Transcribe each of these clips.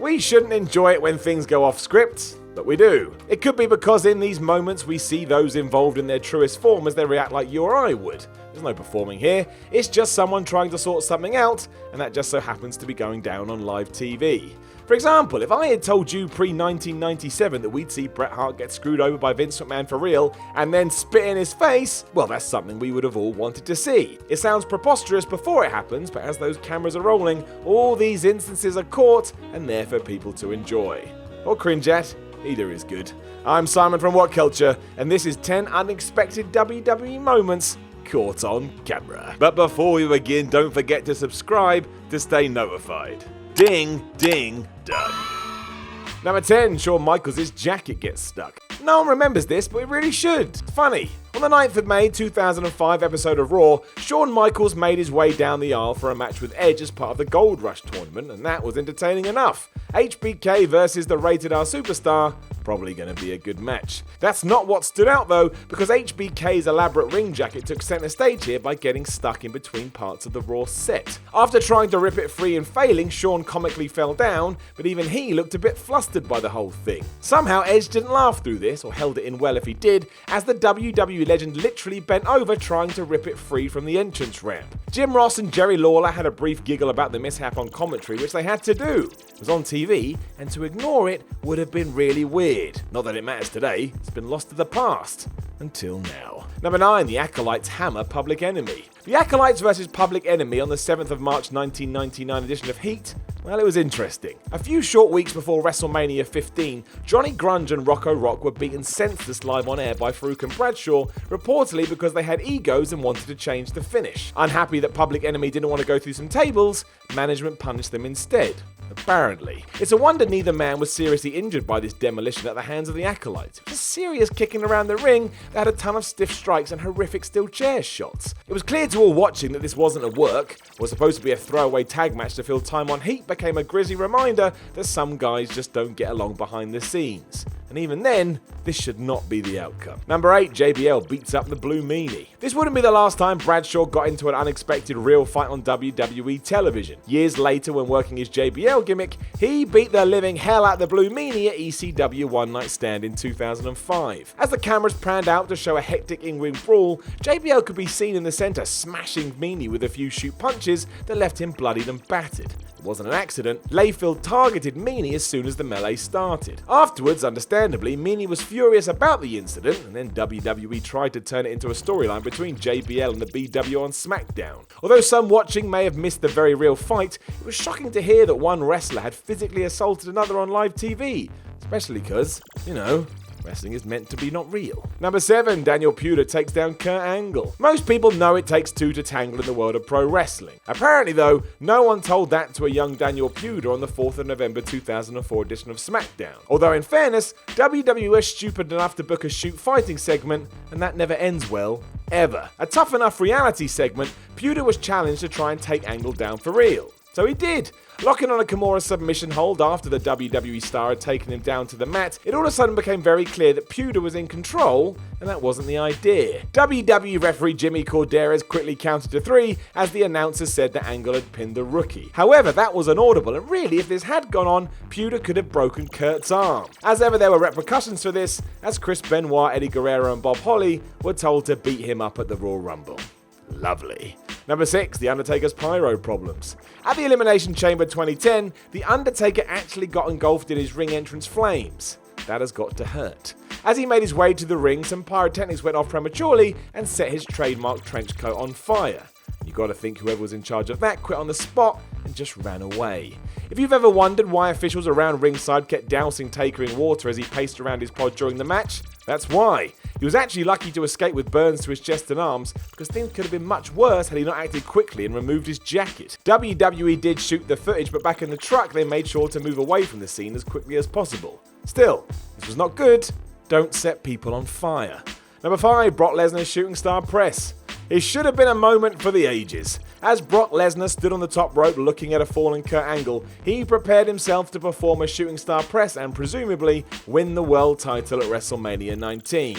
We shouldn't enjoy it when things go off script, but we do. It could be because in these moments we see those involved in their truest form as they react like you or I would. There's no performing here, it's just someone trying to sort something out, and that just so happens to be going down on live TV. For example, if I had told you pre-1997 that we'd see Bret Hart get screwed over by Vince McMahon for real and then spit in his face, well, that's something we would have all wanted to see. It sounds preposterous before it happens, but as those cameras are rolling, all these instances are caught and there for people to enjoy. Or cringe at. Either is good. I'm Simon from WhatCulture, and this is 10 unexpected WWE moments caught on camera. But before we begin, don't forget to subscribe to stay notified. Ding, ding, done. Number 10, Shawn Michaels' jacket gets stuck. No one remembers this, but it really should. It's funny. On the 9th of May 2005 episode of Raw, Shawn Michaels made his way down the aisle for a match with Edge as part of the Gold Rush tournament, and that was entertaining enough. HBK versus the Rated R Superstar, probably going to be a good match. That's not what stood out though, because HBK's elaborate ring jacket took center stage here by getting stuck in between parts of the Raw set. After trying to rip it free and failing, Shawn comically fell down, but even he looked a bit flustered by the whole thing. Somehow Edge didn't laugh through this, or held it in well if he did, as the WWE legend literally bent over trying to rip it free from the entrance ramp. Jim Ross and Jerry Lawler had a brief giggle about the mishap on commentary, which they had to do. It was on TV, and to ignore it would have been really weird. Not that it matters today, it's been lost to the past. Until now. Number 9, the Acolytes hammer Public Enemy. The Acolytes versus Public Enemy on the 7th of March 1999 edition of Heat, well, it was interesting. A few short weeks before WrestleMania 15, Johnny Grunge and Rocco Rock were beaten senseless live on air by Farouk and Bradshaw, reportedly because they had egos and wanted to change the finish. Unhappy that Public Enemy didn't want to go through some tables, management punished them instead. Apparently. It's a wonder neither man was seriously injured by this demolition at the hands of the Acolytes. It was a serious kicking around the ring that had a ton of stiff strikes and horrific steel chair shots. It was clear to all watching that this wasn't a work, was supposed to be a throwaway tag match to fill time on Heat, became a grisly reminder that some guys just don't get along behind the scenes. And even then, this should not be the outcome. Number 8, JBL beats up the Blue Meanie. This wouldn't be the last time Bradshaw got into an unexpected real fight on WWE television. Years later, when working his JBL gimmick, he beat the living hell out of the Blue Meanie at ECW One Night Stand in 2005. As the cameras panned out to show a hectic in-ring brawl, JBL could be seen in the center smashing Meanie with a few shoot punches that left him bloodied and battered. It wasn't an accident. Layfield targeted Meanie as soon as the melee started. Afterwards, understandably, Meanie was furious about the incident, and then WWE tried to turn it into a storyline between JBL and the BW on SmackDown. Although some watching may have missed the very real fight, it was shocking to hear that one wrestler had physically assaulted another on live TV, especially because, wrestling is meant to be not real. Number 7, Daniel Puder takes down Kurt Angle. Most people know it takes two to tangle in the world of pro wrestling. Apparently though, no one told that to a young Daniel Puder on the 4th of November 2004 edition of SmackDown. Although in fairness, WWE was stupid enough to book a shoot fighting segment, and that never ends well, ever. A tough enough reality segment, Puder was challenged to try and take Angle down for real. So he did. Locking on a Kimura submission hold after the WWE star had taken him down to the mat, it all of a sudden became very clear that Puder was in control, and that wasn't the idea. WWE referee Jimmy Corderas quickly counted to 3 as the announcer said that Angle had pinned the rookie. However, that was inaudible, and really, if this had gone on, Puder could have broken Kurt's arm. As ever, there were repercussions for this, as Chris Benoit, Eddie Guerrero, and Bob Holly were told to beat him up at the Royal Rumble. Lovely. Number 6, The Undertaker's pyro problems. At the Elimination Chamber 2010, The Undertaker actually got engulfed in his ring entrance flames. That has got to hurt. As he made his way to the ring, some pyrotechnics went off prematurely and set his trademark trench coat on fire. You gotta think whoever was in charge of that quit on the spot and just ran away. If you've ever wondered why officials around ringside kept dousing Taker in water as he paced around his pod during the match, that's why. He was actually lucky to escape with burns to his chest and arms, because things could have been much worse had he not acted quickly and removed his jacket. WWE did shoot the footage, but back in the truck they made sure to move away from the scene as quickly as possible. Still, this was not good. Don't set people on fire. Number 5, Brock Lesnar's shooting star press. It should have been a moment for the ages. As Brock Lesnar stood on the top rope looking at a fallen Kurt Angle, he prepared himself to perform a shooting star press and presumably win the world title at WrestleMania 19.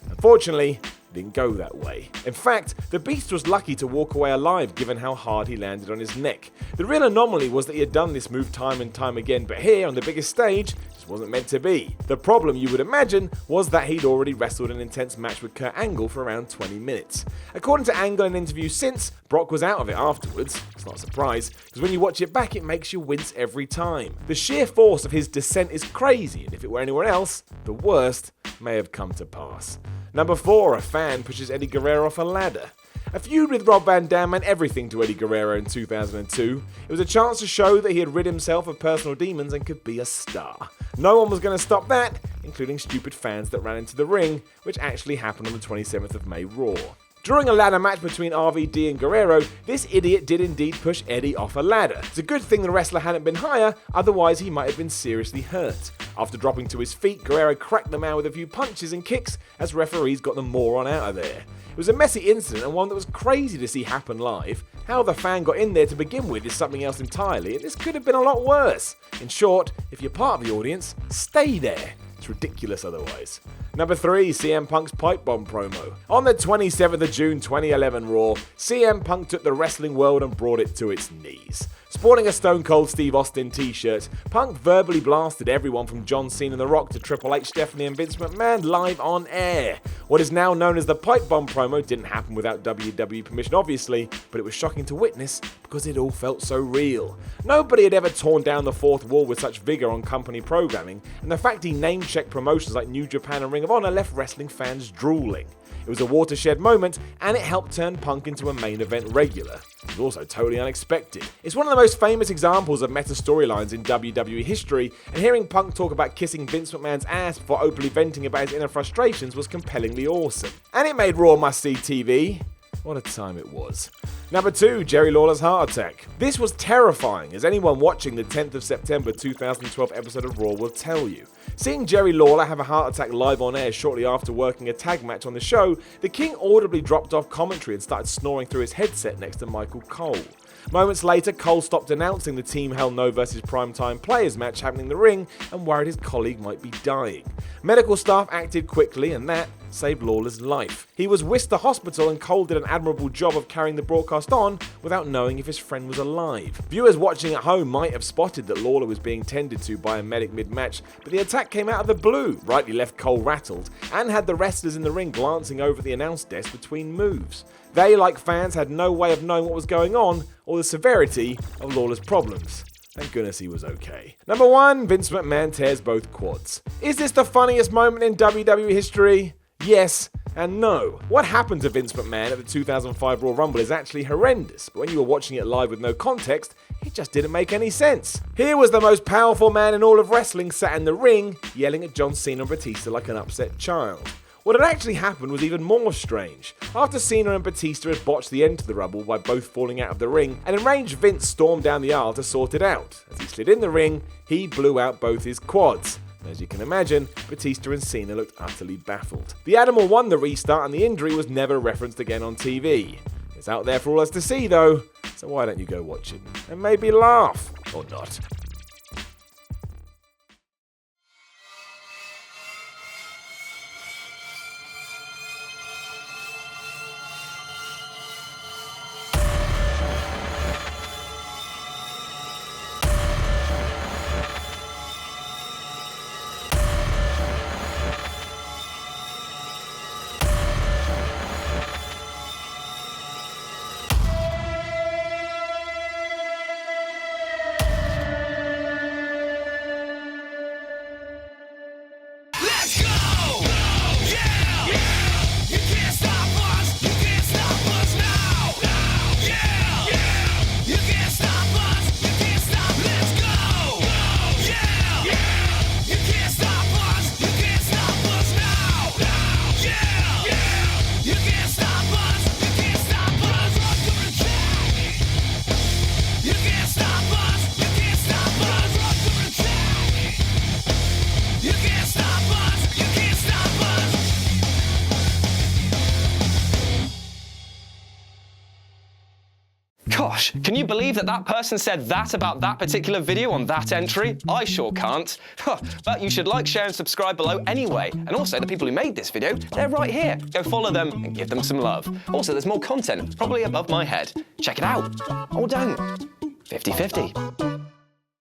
Unfortunately, didn't go that way. In fact, the Beast was lucky to walk away alive given how hard he landed on his neck. The real anomaly was that he had done this move time and time again, but here, on the biggest stage, just wasn't meant to be. The problem, you would imagine, was that he'd already wrestled an intense match with Kurt Angle for around 20 minutes. According to Angle in interviews since, Brock was out of it afterwards. It's not a surprise, because when you watch it back, it makes you wince every time. The sheer force of his descent is crazy, and if it were anyone else, the worst may have come to pass. Number 4, a fan pushes Eddie Guerrero off a ladder. A feud with Rob Van Dam meant everything to Eddie Guerrero in 2002. It was a chance to show that he had rid himself of personal demons and could be a star. No one was going to stop that, including stupid fans that ran into the ring, which actually happened on the 27th of May Raw. During a ladder match between RVD and Guerrero, this idiot did indeed push Eddie off a ladder. It's a good thing the wrestler hadn't been higher, otherwise he might have been seriously hurt. After dropping to his feet, Guerrero cracked the man with a few punches and kicks as referees got the moron out of there. It was a messy incident and one that was crazy to see happen live. How the fan got in there to begin with is something else entirely, and this could have been a lot worse. In short, if you're part of the audience, stay there. It's ridiculous otherwise. Number 3, CM Punk's pipe bomb promo. On the 27th of June 2011 Raw, CM Punk took the wrestling world and brought it to its knees. Sporting a Stone Cold Steve Austin t-shirt, Punk verbally blasted everyone from John Cena and The Rock to Triple H, Stephanie and Vince McMahon live on air. What is now known as the pipe bomb promo didn't happen without WWE permission obviously, but it was shocking to witness because it all felt so real. Nobody had ever torn down the fourth wall with such vigour on company programming, and the fact he name-checked promotions like New Japan and Ring of Honor left wrestling fans drooling. It was a watershed moment, and it helped turn Punk into a main event regular. It was also totally unexpected. It's one of the most famous examples of meta storylines in WWE history, and hearing Punk talk about kissing Vince McMahon's ass before openly venting about his inner frustrations was compellingly awesome. And it made Raw must-see TV. What a time it was. Number 2, Jerry Lawler's heart attack. This was terrifying, as anyone watching the 10th of September 2012 episode of Raw will tell you. Seeing Jerry Lawler have a heart attack live on air shortly after working a tag match on the show, the King audibly dropped off commentary and started snoring through his headset next to Michael Cole. Moments later, Cole stopped announcing the Team Hell No vs Primetime Players match happening in the ring and worried his colleague might be dying. Medical staff acted quickly and that saved Lawler's life. He was whisked to hospital and Cole did an admirable job of carrying the broadcast on without knowing if his friend was alive. Viewers watching at home might have spotted that Lawler was being tended to by a medic mid-match, but the attack came out of the blue, rightly left Cole rattled, and had the wrestlers in the ring glancing over the announce desk between moves. They, like fans, had no way of knowing what was going on or the severity of Lawler's problems. Thank goodness he was okay. Number 1, Vince McMahon tears both quads. Is this the funniest moment in WWE history? Yes and no. What happened to Vince McMahon at the 2005 Royal Rumble is actually horrendous, but when you were watching it live with no context, it just didn't make any sense. Here was the most powerful man in all of wrestling sat in the ring, yelling at John Cena and Batista like an upset child. What had actually happened was even more strange. After Cena and Batista had botched the end to the Rumble by both falling out of the ring, an enraged Vince stormed down the aisle to sort it out. As he slid in the ring, he blew out both his quads. As you can imagine, Batista and Cena looked utterly baffled. The Animal won the restart and the injury was never referenced again on TV. It's out there for all us to see though, so why don't you go watch it? And maybe laugh, or not. Gosh, can you believe that that person said that about that particular video on that entry? I sure can't. But you should like, share and subscribe below anyway. And also, the people who made this video, they're right here. Go follow them and give them some love. Also, there's more content, probably above my head. Check it out. Or don't. 50-50.